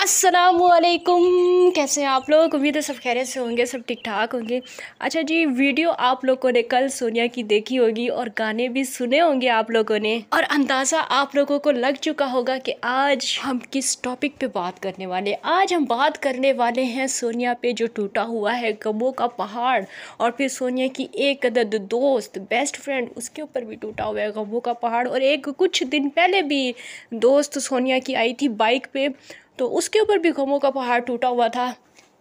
अस्सलामुअलैकुम। कैसे हैं आप लोग? उम्मीद है सब खैरियत से होंगे, सब ठीक ठाक होंगे। अच्छा जी, वीडियो आप लोगों ने कल सोनिया की देखी होगी और गाने भी सुने होंगे आप लोगों ने, और अंदाज़ा आप लोगों को लग चुका होगा कि आज हम किस टॉपिक पे बात करने वाले। आज हम बात करने वाले हैं सोनिया पे जो टूटा हुआ है गमों का पहाड़, और फिर सोनिया की एक अदद दोस्त, बेस्ट फ्रेंड, उसके ऊपर भी टूटा हुआ है गमों का पहाड़। और एक कुछ दिन पहले भी दोस्त सोनिया की आई थी बाइक पे, तो उसके ऊपर भी गमों का पहाड़ टूटा हुआ था।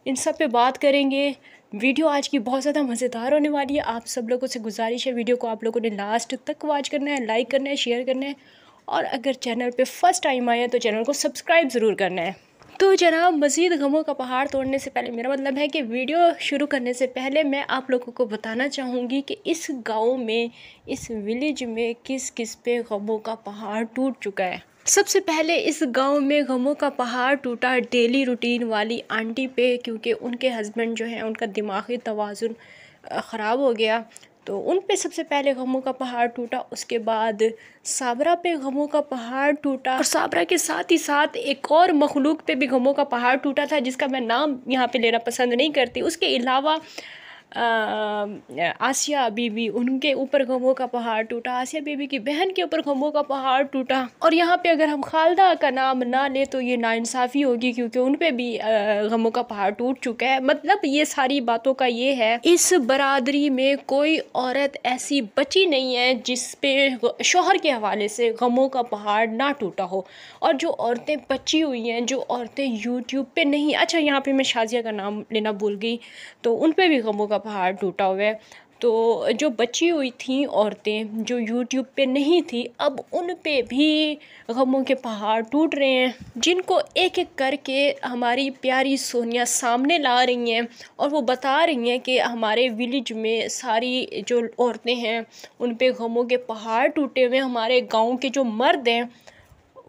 इन सब पे बात करेंगे। वीडियो आज की बहुत ज़्यादा मज़ेदार होने वाली है। आप सब लोगों से गुजारिश है, वीडियो को आप लोगों ने लास्ट तक वॉच करना है, लाइक करना है, शेयर करना है, और अगर चैनल पे फर्स्ट टाइम आए हैं तो चैनल को सब्सक्राइब ज़रूर करना है। तो जनाब, मज़ीद गमों का पहाड़ तोड़ने से पहले, मेरा मतलब है कि वीडियो शुरू करने से पहले मैं आप लोगों को बताना चाहूँगी कि इस गाँव में, इस विलेज में किस किस पे गमों का पहाड़ टूट चुका है। सबसे पहले इस गांव में गमों का पहाड़ टूटा डेली रूटीन वाली आंटी पे, क्योंकि उनके हस्बैंड जो हैं उनका दिमागी तवाज़ुन ख़राब हो गया, तो उन पे सबसे पहले गमों का पहाड़ टूटा। उसके बाद साबरा पे गमों का पहाड़ टूटा, और साबरा के साथ ही साथ एक और मखलूक पे भी गमों का पहाड़ टूटा था, जिसका मैं नाम यहाँ पे लेना पसंद नहीं करती। उसके अलावा आसिया बीबी, उनके ऊपर गमों का पहाड़ टूटा। आसिया बीबी की बहन के ऊपर गमों का पहाड़ टूटा। और यहाँ पे अगर हम खालदा का नाम ना ले तो ये नाइंसाफ़ी होगी, क्योंकि उन पे भी गमों का पहाड़ टूट चुका है। मतलब ये सारी बातों का ये है, इस बरादरी में कोई औरत ऐसी बची नहीं है जिस पे शोहर के हवाले से गमों का पहाड़ ना टूटा हो। और जो औरतें बची हुई हैं, जो औरतें यूट्यूब पे नहीं, अच्छा यहाँ पे मैं शाजिया का नाम लेना भूल गई, तो उन पे भी गमों का पहाड़ टूटा हुआ है। तो जो बची हुई थी औरतें जो यूट्यूब पे नहीं थी, अब उन पे भी गमों के पहाड़ टूट रहे हैं, जिनको एक एक करके हमारी प्यारी सोनिया सामने ला रही हैं। और वो बता रही हैं कि हमारे विलेज में सारी जो औरतें हैं उन पे गमों के पहाड़ टूटे हुए। हमारे गाँव के जो मर्द हैं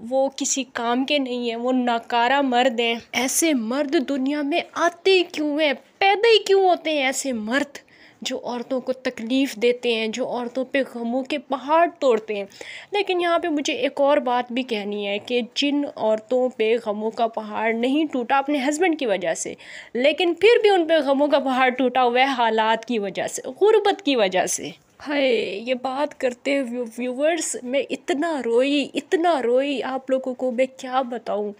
वो किसी काम के नहीं हैं, वो नाकारा मर्द हैं। ऐसे मर्द दुनिया में आते क्यों हैं, पैदा ही क्यों होते हैं ऐसे मर्द जो औरतों को तकलीफ़ देते हैं, जो औरतों पे गमों के पहाड़ तोड़ते हैं। लेकिन यहाँ पे मुझे एक और बात भी कहनी है कि जिन औरतों पे गमों का पहाड़ नहीं टूटा अपने हस्बैंड की वजह से, लेकिन फिर भी उन पे गमों का पहाड़ टूटा हुआ है हालात की वजह से, गुर्बत की वजह से। हाय, ये बात करते हुए व्यूवर्स मैं इतना रोई आप लोगों को मैं क्या बताऊँ।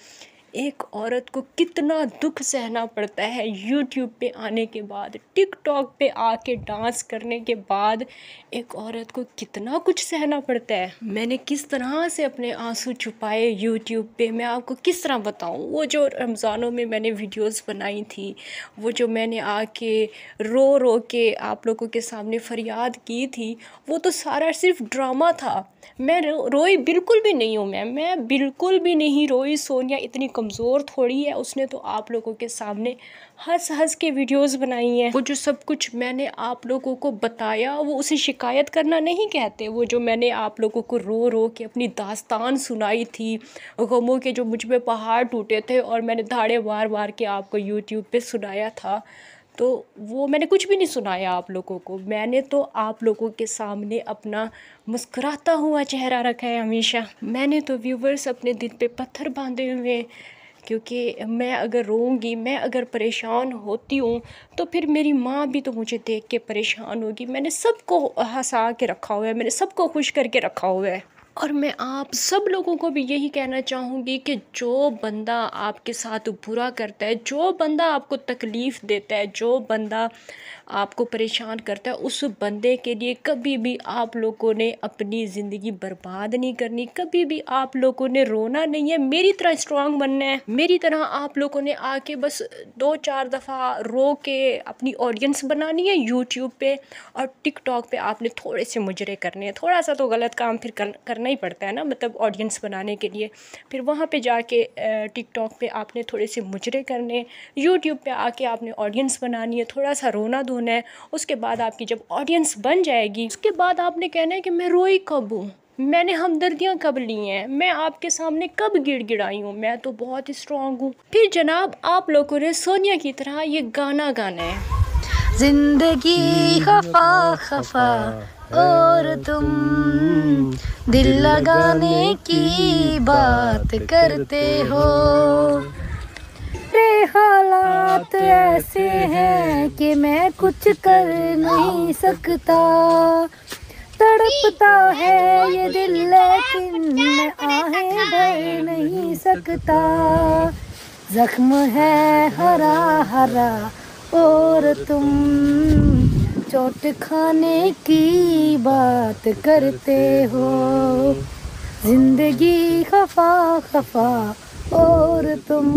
एक औरत को कितना दुख सहना पड़ता है यूट्यूब पे आने के बाद, टिकटॉक पे आके डांस करने के बाद एक औरत को कितना कुछ सहना पड़ता है। मैंने किस तरह से अपने आंसू छुपाए यूट्यूब पे, मैं आपको किस तरह बताऊं। वो जो रमज़ानों में मैंने वीडियोस बनाई थी, वो जो मैंने आके रो रो के आप लोगों के सामने फरियाद की थी, वो तो सारा सिर्फ ड्रामा था। मैं रोई बिल्कुल भी नहीं हूँ, मैं बिल्कुल भी नहीं रोई। सोनिया इतनी कमज़ोर थोड़ी है, उसने तो आप लोगों के सामने हंस हंस के वीडियोस बनाई हैं। वो जो सब कुछ मैंने आप लोगों को बताया, वो उसे शिकायत करना नहीं कहते। वो जो मैंने आप लोगों को रो रो के अपनी दास्तान सुनाई थी, गमों के जो मुझ पे पहाड़ टूटे थे, और मैंने धाड़े वार वार के आपको यूट्यूब पे सुनाया था, तो वो मैंने कुछ भी नहीं सुनाया आप लोगों को। मैंने तो आप लोगों के सामने अपना मुस्कुराता हुआ चेहरा रखा है हमेशा। मैंने तो व्यूवर्स अपने दिल पे पत्थर बांधे हुए हैं, क्योंकि मैं अगर रोऊंगी, मैं अगर परेशान होती हूँ, तो फिर मेरी माँ भी तो मुझे देख के परेशान होगी। मैंने सबको हंसा के रखा हुआ है, मैंने सबको खुश करके रखा हुआ है। और मैं आप सब लोगों को भी यही कहना चाहूँगी कि जो बंदा आपके साथ बुरा करता है, जो बंदा आपको तकलीफ़ देता है, जो बंदा आपको परेशान करता है, उस बंदे के लिए कभी भी आप लोगों ने अपनी ज़िंदगी बर्बाद नहीं करनी, कभी भी आप लोगों ने रोना नहीं है, मेरी तरह स्ट्रांग बनना है। मेरी तरह आप लोगों ने आके बस 2-4 दफ़ा रो के अपनी ऑडियंस बनानी है यूट्यूब पे, और टिकटॉक पे आपने थोड़े से मुजरे करने हैं। थोड़ा सा तो गलत काम फिर करना ही पड़ता है ना, मतलब ऑडियंस बनाने के लिए। फिर वहाँ पे जाके टिकटॉक पे आपने थोड़े से मुजरे करने, यूट्यूब पे आके आपने ऑडियंस बनानी है, थोड़ा सा रोना धोना है। उसके बाद आपकी जब ऑडियंस बन जाएगी, उसके बाद आपने कहना है कि मैं रोई कब हूँ, मैंने हमदर्दियाँ कब ली हैं, मैं आपके सामने कब गिड़गिड़ाई हूँ, मैं तो बहुत स्ट्रॉन्ग हूँ। फिर जनाब, आप लोगों ने सोनिया की तरह ये गाना गाना है, जिंदगी खफा खफा और तुम दिल लगाने की बात करते हो। ऐसे हैं कि मैं कुछ कर नहीं सकता। तड़पता है ये दिल लेकिन मैं आहें भर नहीं सकता। जख्म है हरा हरा और तुम चोट खाने की बात करते हो। जिंदगी खफा खफा और तुम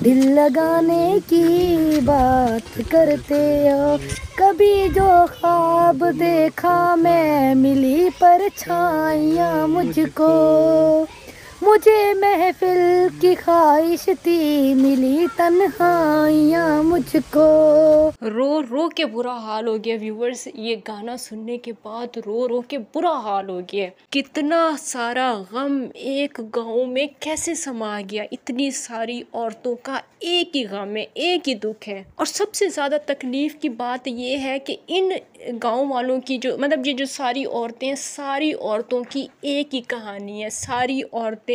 दिल लगाने की बात करते हो। कभी जो ख्वाब देखा मैं मिली परछाइयाँ मुझको। मुझे महफिल की ख्वाहिश थी मिली तन्हाइयाँ मुझको। रो रो के बुरा हाल हो गया व्यूवर्स, ये गाना सुनने के बाद रो रो के बुरा हाल हो गया। कितना सारा गम एक गाँव में कैसे समा गया। इतनी सारी औरतों का एक ही गम है, एक ही दुख है। और सबसे ज़्यादा तकलीफ़ की बात ये है कि इन गाँव वालों की जो मतलब ये जो सारी औरतें हैं, सारी औरतों की एक ही कहानी है। सारी औरतें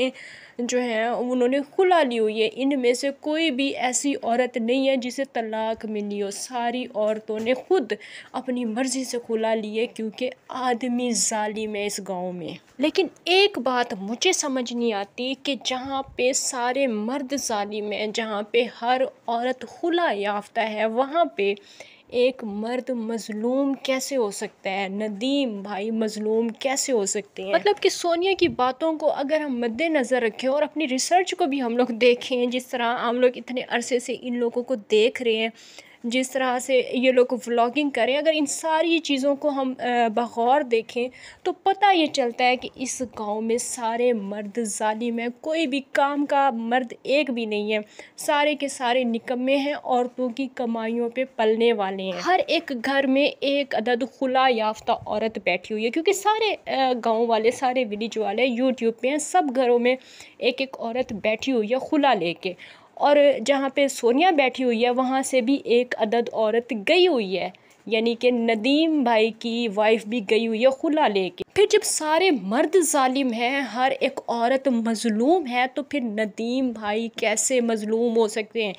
जो हैं उन्होंने खुला ली हुई है। इनमें से कोई भी ऐसी औरत नहीं है जिसे तलाक मिली हो। सारी औरतों ने खुद अपनी मर्ज़ी से खुला लिए क्योंकि आदमी जालिम है इस गांव में। लेकिन एक बात मुझे समझ नहीं आती कि जहाँ पे सारे मर्द जालिम हैं, जहाँ पे हर औरत खुला याफ्ता है, वहाँ पे एक मर्द मजलूम कैसे हो सकता है। नदीम भाई मजलूम कैसे हो सकते हैं। मतलब कि सोनिया की बातों को अगर हम मद्देनज़र रखें और अपनी रिसर्च को भी हम लोग देखें, जिस तरह हम लोग इतने अरसे से इन लोगों को देख रहे हैं, जिस तरह से ये लोग व्लॉगिंग करें, अगर इन सारी चीज़ों को हम बगौर देखें तो पता ये चलता है कि इस गांव में सारे मर्द जालिम हैं। कोई भी काम का मर्द एक भी नहीं है। सारे के सारे निकम्मे हैं, औरतों की कमाइयों पे पलने वाले हैं। हर एक घर में एक अदद खुला याफ्ता औरत बैठी हुई है क्योंकि सारे गाँव वाले, सारे विलेज वाले यूट्यूब पे हैं। सब घरों में एक एक औरत बैठी हुई है खुला लेके। और जहाँ पे सोनिया बैठी हुई है वहाँ से भी एक अदद औरत गई हुई है, यानी कि नदीम भाई की वाइफ भी गई हुई है खुला लेके। फिर जब सारे मर्द जालिम हैं, हर एक औरत मजलूम है, तो फिर नदीम भाई कैसे मजलूम हो सकते हैं।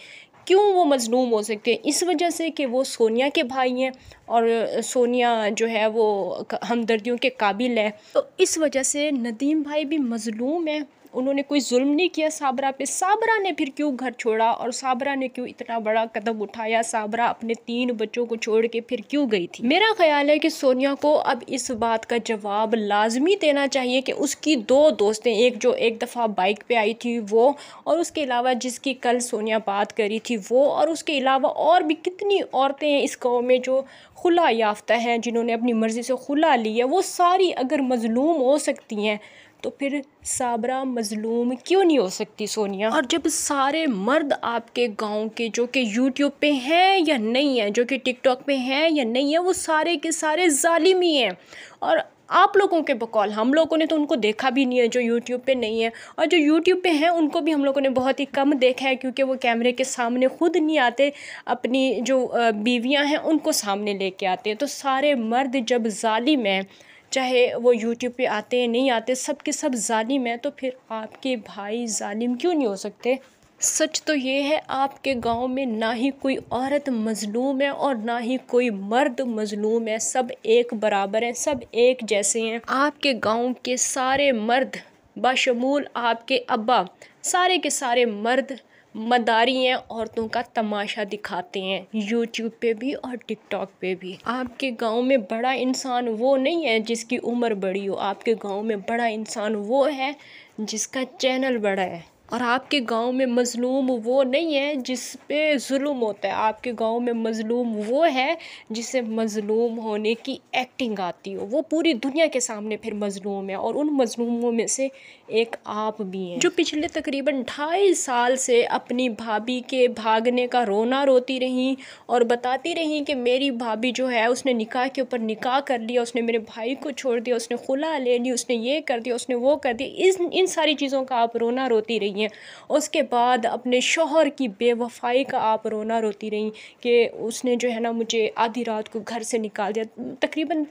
क्यों वो मजलूम हो सकते हैं? इस वजह से कि वो सोनिया के भाई हैं और सोनिया जो है वो हमदर्दियों के काबिल है, तो इस वजह से नदीम भाई भी मजलूम है। उन्होंने कोई जुल्म नहीं किया साबरा पे। साबरा ने फिर क्यों घर छोड़ा और साबरा ने क्यों इतना बड़ा कदम उठाया? साबरा अपने 3 बच्चों को छोड़ के फिर क्यों गई थी? मेरा ख्याल है कि सोनिया को अब इस बात का जवाब लाजमी देना चाहिए कि उसकी 2 दोस्तें, एक जो एक दफ़ा बाइक पे आई थी वो, और उसके अलावा जिसकी कल सोनिया बात करी थी वो, और उसके अलावा और भी कितनी औरतें हैं इस गाँव में जो खुला याफ्ता हैं, जिन्होंने अपनी मर्ज़ी से खुला लिया। वो सारी अगर मजलूम हो सकती हैं तो फिर साबरा मजलूम क्यों नहीं हो सकती सोनिया? और जब सारे मर्द आपके गांव के जो कि यूट्यूब पे हैं या नहीं है, जो कि टिकटॉक पे हैं या नहीं है, वो सारे के सारे जालिम ही हैं। और आप लोगों के बकौल हम लोगों ने तो उनको देखा भी नहीं है जो यूट्यूब पे नहीं है, और जो यूट्यूब पे हैं उनको भी हम लोगों ने बहुत ही कम देखा है क्योंकि वो कैमरे के सामने खुद नहीं आते, अपनी जो बीवियाँ हैं उनको सामने लेके आते हैं। तो सारे मर्द जब जालिम हैं, चाहे वो यूट्यूब पे आते हैं नहीं आते, सब के सब जालिम हैं, तो फिर आपके भाई जालिम क्यों नहीं हो सकते? सच तो ये है आपके गांव में ना ही कोई औरत मजलूम है और ना ही कोई मर्द मजलूम है। सब एक बराबर हैं, सब एक जैसे हैं। आपके गांव के सारे मर्द बाशमूल आपके अब्बा, सारे के सारे मर्द मदारी हैं, औरतों का तमाशा दिखाते हैं यूट्यूब पे भी और टिकटॉक पे भी। आपके गांव में बड़ा इंसान वो नहीं है जिसकी उम्र बड़ी हो। आपके गांव में बड़ा इंसान वो है जिसका चैनल बड़ा है। और आपके गांव में मजलूम वो नहीं है जिस पे जुल्म होता है। आपके गांव में मजलूम वो है जिसे मजलूम होने की एक्टिंग आती हो। वो पूरी दुनिया के सामने फिर मजलूम है, और उन मजलूमों में से एक आप भी हैं जो पिछले तकरीबन 2.5 साल से अपनी भाभी के भागने का रोना रोती रहीं और बताती रहीं कि मेरी भाभी जो है उसने निकाह के ऊपर निकाह कर लिया, उसने मेरे भाई को छोड़ दिया, उसने खुला ले ली, उसने ये कर दिया, उसने वो कर दिया। इन सारी चीज़ों का आप रोना रोती रही हैं। रही हैं। उसके बाद अपने शौहर की बेवफाई का आप रोना रोती रहीं कि उसने जो है ना मुझे आधी रात को घर से निकाल दिया। तकरीबन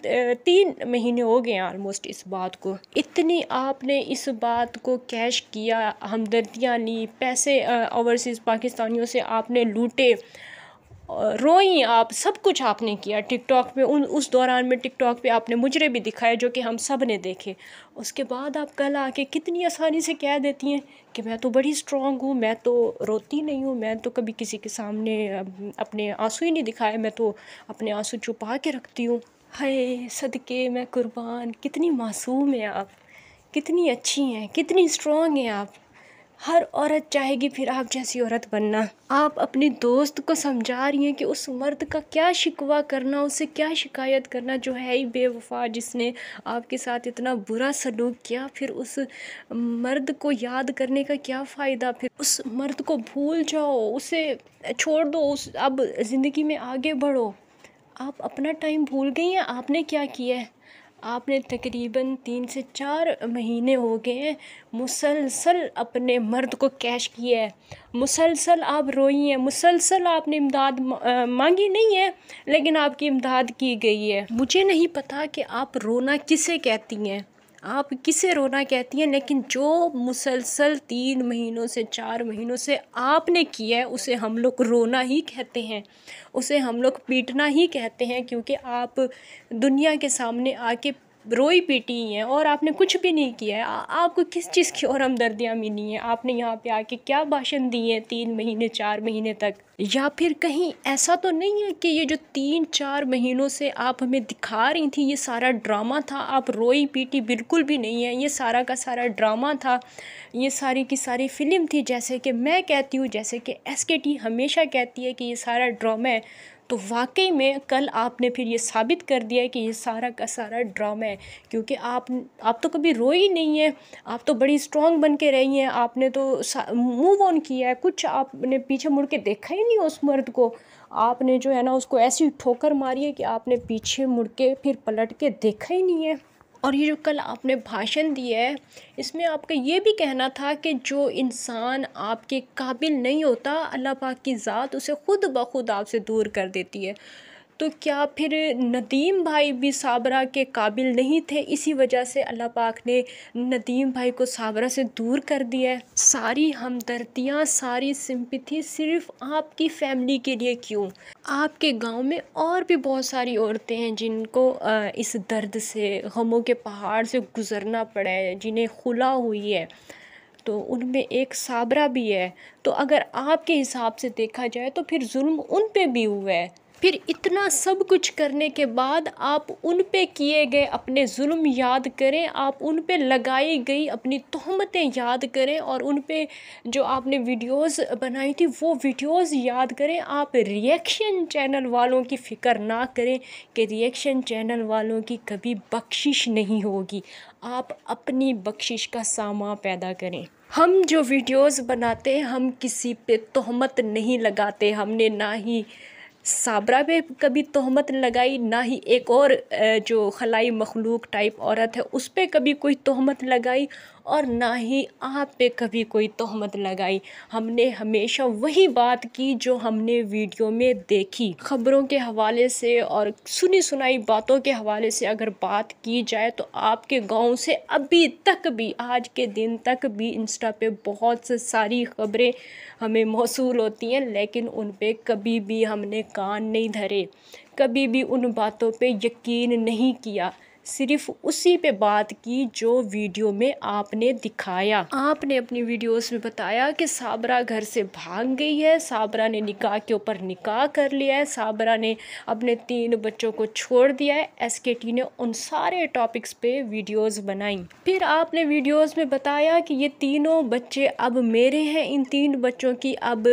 3 महीने हो गए हैं ऑलमोस्ट इस बात को। इतनी आपने इस बात को कैश किया, हमदर्दियाँ ली, पैसे ओवरसीज़ पाकिस्तानियों से आपने लूटे, रोई आप, सब कुछ आपने किया टिकटॉक पे। उस दौरान में टिकटॉक पे आपने मुजरे भी दिखाए जो कि हम सब ने देखे। उसके बाद आप कल आके कितनी आसानी से कह देती हैं कि मैं तो बड़ी स्ट्रॉन्ग हूँ, मैं तो रोती नहीं हूँ, मैं तो कभी किसी के सामने अपने आंसू ही नहीं दिखाए, मैं तो अपने आंसू छुपा के रखती हूँ। हाय सदके मैं कुर्बान, कितनी मासूम हैं आप, कितनी अच्छी हैं, कितनी स्ट्रॉन्ग हैं आप। हर औरत चाहेगी फिर आप जैसी औरत बनना। आप अपनी दोस्त को समझा रही हैं कि उस मर्द का क्या शिकवा करना, उससे क्या शिकायत करना जो है ही बेवफा, जिसने आपके साथ इतना बुरा सलूक किया। फिर उस मर्द को याद करने का क्या फ़ायदा, फिर उस मर्द को भूल जाओ, उसे छोड़ दो, उस अब ज़िंदगी में आगे बढ़ो। आप अपना टाइम भूल गई हैं। आपने क्या किया है? आपने तकरीबन 3 से 4 महीने हो गए हैं मुसलसल अपने मर्द को कैश किया है, मुसलसल आप रोई हैं, मुसलसल आपने इमदाद मांगी नहीं है लेकिन आपकी इमदाद की गई है। मुझे नहीं पता कि आप रोना किसे कहती हैं, आप किसे रोना कहती हैं, लेकिन जो मुसलसल 3 महीनों से 4 महीनों से आपने किया है उसे हम लोग रोना ही कहते हैं, उसे हम लोग पीटना ही कहते हैं। क्योंकि आप दुनिया के सामने आके रोई पीटी हैं और आपने कुछ भी नहीं किया है। आपको किस चीज़ की और हमदर्दियाँ मिली हैं? आपने यहाँ पे आके क्या भाषण दिए हैं 3 महीने 4 महीने तक? या फिर कहीं ऐसा तो नहीं है कि ये जो 3-4 महीनों से आप हमें दिखा रही थी ये सारा ड्रामा था? आप रोई पीटी बिल्कुल भी नहीं है, ये सारा का सारा ड्रामा था, ये सारी की सारी फ़िल्म थी। जैसे कि मैं कहती हूँ, जैसे कि SKT हमेशा कहती है कि ये सारा ड्रामा है, तो वाकई में कल आपने फिर ये साबित कर दिया है कि ये सारा का सारा ड्रामा है। क्योंकि आप तो कभी रोई नहीं है, आप तो बड़ी स्ट्रॉन्ग बन के रही हैं, आपने तो मूव ऑन किया है, कुछ आपने पीछे मुड़ के देखा ही नहीं उस मर्द को। आपने जो है ना उसको ऐसी ठोकर मारी है कि आपने पीछे मुड़ के फिर पलट के देखा ही नहीं है। और ये जो कल आपने भाषण दिया है इसमें आपका ये भी कहना था कि जो इंसान आपके काबिल नहीं होता अल्लाह पाक की ज़ात उसे खुद ब खुद आपसे दूर कर देती है। तो क्या फिर नदीम भाई भी साबरा के काबिल नहीं थे, इसी वजह से अल्लाह पाक ने नदीम भाई को साबरा से दूर कर दिया है? सारी हमदर्दियाँ, सारी सिंपैथी सिर्फ आपकी फैमिली के लिए क्यों? आपके गांव में और भी बहुत सारी औरतें हैं जिनको इस दर्द से, गमों के पहाड़ से गुज़रना पड़ा है, जिन्हें खुला हुई है, तो उनमें एक साबरा भी है। तो अगर आपके हिसाब से देखा जाए तो फिर जुल्म उन पे भी हुआ है। फिर इतना सब कुछ करने के बाद आप उन पे किए गए अपने जुल्म याद करें, आप उन पे लगाई गई अपनी तोहमतें याद करें, और उन पे जो आपने वीडियोस बनाई थी वो वीडियोस याद करें। आप रिएक्शन चैनल वालों की फ़िक्र ना करें कि रिएक्शन चैनल वालों की कभी बख्शिश नहीं होगी। आप अपनी बख्शिश का सामा पैदा करें। हम जो वीडियोस बनाते हैं हम किसी पे तोहमत नहीं लगाते। हमने ना ही साबरा पे कभी तोहमत लगाई, ना ही एक और जो खलाई मखलूक टाइप औरत है उस पे कभी कोई तोहमत लगाई, और ना ही आप पे कभी कोई तोहमत लगाई। हमने हमेशा वही बात की जो हमने वीडियो में देखी। ख़बरों के हवाले से और सुनी सुनाई बातों के हवाले से अगर बात की जाए तो आपके गांव से अभी तक भी, आज के दिन तक भी इंस्टा पे बहुत से सारी ख़बरें हमें मौसूल होती हैं, लेकिन उन पे कभी भी हमने कान नहीं धरे, कभी भी उन बातों पे यकीन नहीं किया। सिर्फ उसी पे बात की जो वीडियो में आपने दिखाया। आपने अपनी वीडियोस में बताया कि साबरा घर से भाग गई है, साबरा ने निकाह के ऊपर निकाह कर लिया है, साबरा ने अपने 3 बच्चों को छोड़ दिया है। SKT ने उन सारे टॉपिक्स पे वीडियोस बनाई। फिर आपने वीडियोस में बताया कि ये तीनों बच्चे अब मेरे हैं, इन 3 बच्चों की अब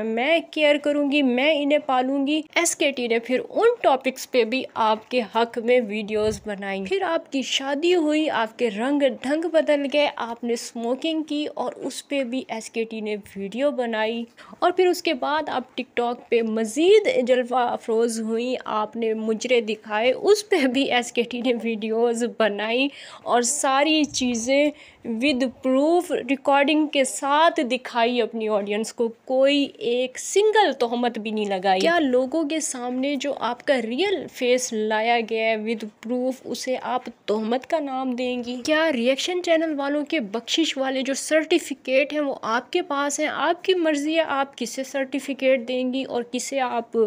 मैं केयर करूँगी, मैं इन्हें पालूँगी। SKT ने फिर उन टॉपिक्स पे भी आपके हक में वीडियोस बनाई। फिर आपकी शादी हुई, आपके रंग ढंग बदल गए, आपने स्मोकिंग की और उस पे भी SKT ने वीडियो बनाई। और फिर उसके बाद आप टिकटॉक पे मज़ीद जलवा अफरोज़ हुई, आपने मुजरे दिखाए, उस पे भी SKT ने वीडियोस बनाई। और सारी चीज़ें विद प्रूफ रिकॉर्डिंग के साथ दिखाई अपनी ऑडियंस को, कोई एक सिंगल तोहमत भी नहीं लगाई। क्या लोगों के सामने जो आपका रियल फेस लाया गया है विद प्रूफ, उसे आप तोहमत का नाम देंगी? क्या रिएक्शन चैनल वालों के बख्शिश वाले जो सर्टिफिकेट हैं वो आपके पास हैं? आपकी मर्जी है आप किसे सर्टिफिकेट देंगी और किसे आप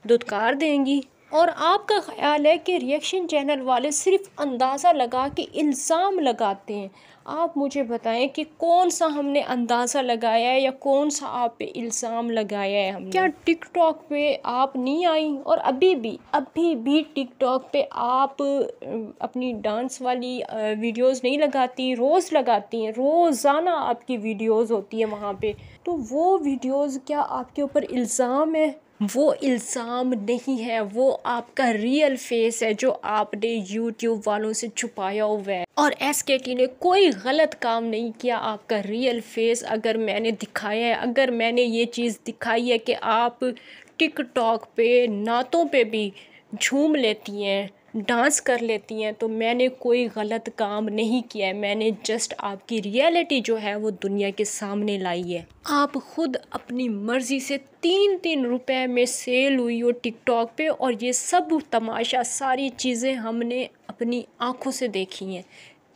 दुत्कार देंगी। और आपका ख्याल है कि रिएक्शन चैनल वाले सिर्फ अंदाज़ा लगा के इल्ज़ाम लगाते हैं। आप मुझे बताएं कि कौन सा हमने अंदाज़ा लगाया है या कौन सा आप पे इल्ज़ाम लगाया है हमने। क्या टिकटॉक पे आप नहीं आई और अभी भी टिकटॉक पे आप अपनी डांस वाली वीडियोस नहीं लगाती? रोज़ लगाती हैं, रोज़ाना आपकी वीडियोस होती है वहाँ पे। तो वो वीडियोस क्या आपके ऊपर इल्ज़ाम है? वो इल्ज़ाम नहीं है, वो आपका रियल फेस है जो आपने यूट्यूब वालों से छुपाया हुआ है। और SKT ने कोई गलत काम नहीं किया। आपका रियल फेस अगर मैंने दिखाया है, अगर मैंने ये चीज़ दिखाई है कि आप टिकटॉक पे नातों पे भी झूम लेती हैं, डांस कर लेती हैं, तो मैंने कोई गलत काम नहीं किया है। मैंने जस्ट आपकी रियलिटी जो है वो दुनिया के सामने लाई है। आप खुद अपनी मर्ज़ी से 3-3 रुपए में सेल हुई हो टिकटॉक पे, और ये सब तमाशा सारी चीज़ें हमने अपनी आँखों से देखी हैं।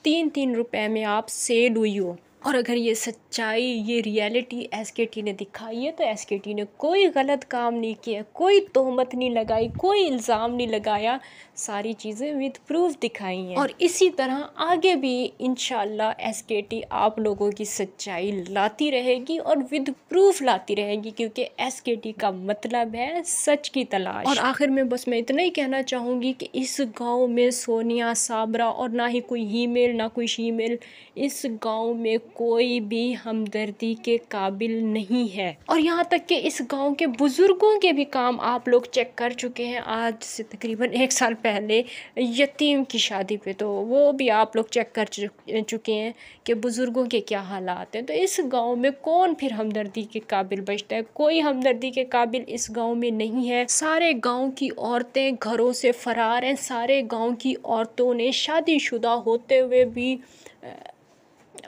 3-3 रुपए में आप सेल हुई हो। और अगर ये सच्चाई, ये रियलिटी SKT ने दिखाई है तो SKT ने कोई गलत काम नहीं किया, कोई तोहमत नहीं लगाई, कोई इल्ज़ाम नहीं लगाया, सारी चीज़ें विद प्रूफ दिखाई हैं। और इसी तरह आगे भी इंशाल्लाह SKT आप लोगों की सच्चाई लाती रहेगी और विद प्रूफ लाती रहेगी, क्योंकि SKT का मतलब है सच की तलाश। और आखिर में बस मैं इतना ही कहना चाहूँगी कि इस गाँव में सोनिया, साबरा और ना ही कोई हीमेल ना कोई शीमेल, इस गाँव में कोई भी हमदर्दी के काबिल नहीं है। और यहाँ तक कि इस गांव के बुज़ुर्गों के भी काम आप लोग चेक कर चुके हैं। आज से तकरीबन 1 साल पहले यतीम की शादी पे तो वो भी आप लोग चेक कर चुके हैं कि बुज़ुर्गों के क्या हालात हैं। तो इस गांव में कौन फिर हमदर्दी के काबिल बचता है? कोई हमदर्दी के काबिल इस गाँव में नहीं है। सारे गाँव की औरतें घरों से फ़रार हैं। सारे गाँव की औरतों ने शादीशुदा होते हुए भी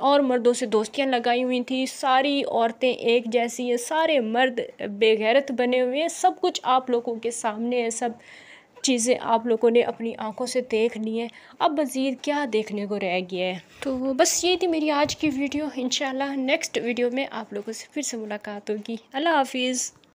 और मर्दों से दोस्तियां लगाई हुई थी। सारी औरतें एक जैसी हैं, सारे मर्द बेगैरत बने हुए हैं। सब कुछ आप लोगों के सामने है, सब चीज़ें आप लोगों ने अपनी आंखों से देख ली हैं। अब मज़ीद क्या देखने को रह गया है? तो बस ये थी मेरी आज की वीडियो। इंशाल्लाह नेक्स्ट वीडियो में आप लोगों से फिर से मुलाकात होगी। अल्लाह हाफिज़।